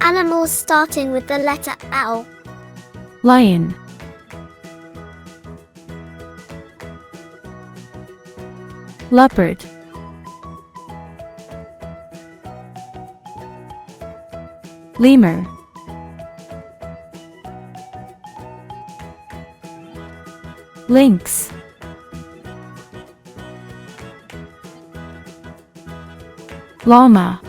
Animals starting with the letter L. Lion, leopard, lemur, lynx, llama,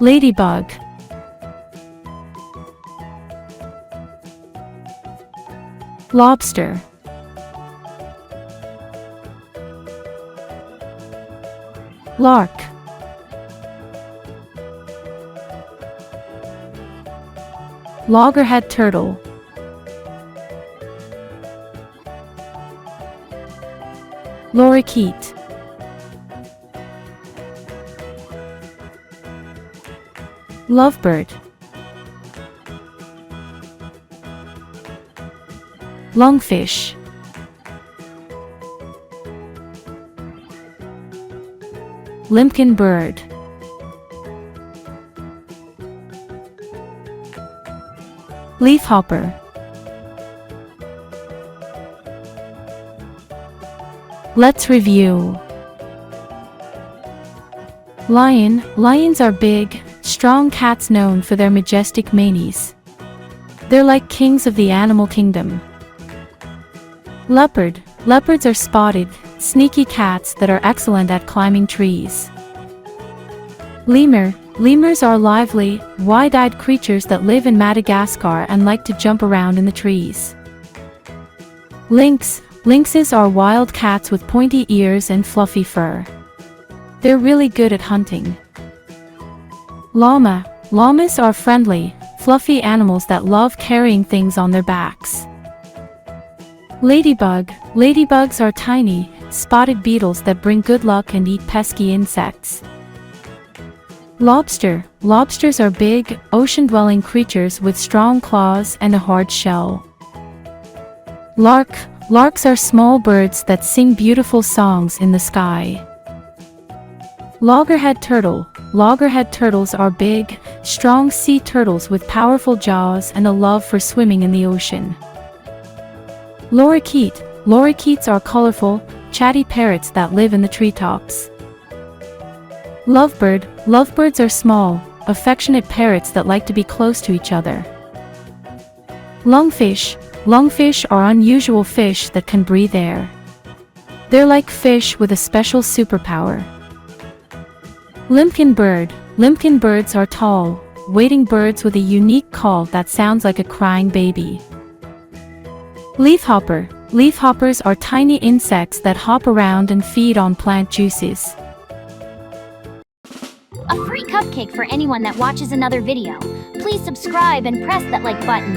ladybug, lobster, lark, loggerhead turtle, Lorikeet, lovebird, lungfish, Limpkin Bird, Leafhopper, let's review. Lion. Lions are big, strong cats known for their majestic manes. They're like kings of the animal kingdom. Leopard. Leopards are spotted, sneaky cats that are excellent at climbing trees. Lemur. Lemurs are lively, wide-eyed creatures that live in Madagascar and like to jump around in the trees. Lynx. Lynxes are wild cats with pointy ears and fluffy fur. They're really good at hunting. Llama. Llamas are friendly, fluffy animals that love carrying things on their backs. Ladybug. Ladybugs are tiny, spotted beetles that bring good luck and eat pesky insects. Lobster. Lobsters are big, ocean-dwelling creatures with strong claws and a hard shell. Lark. Larks are small birds that sing beautiful songs in the sky. Loggerhead turtle. Loggerhead turtles are big, strong sea turtles with powerful jaws and a love for swimming in the ocean. Lorikeet. Lorikeets are colorful, chatty parrots that live in the treetops. Lovebird. Lovebirds are small, affectionate parrots that like to be close to each other. Lungfish. Lungfish are unusual fish that can breathe air. They're like fish with a special superpower. Limpkin Bird. Limpkin birds are tall, wading birds with a unique call that sounds like a crying baby. Leafhopper. Leafhoppers are tiny insects that hop around and feed on plant juices. A free cupcake for anyone that watches another video. Please subscribe and press that like button.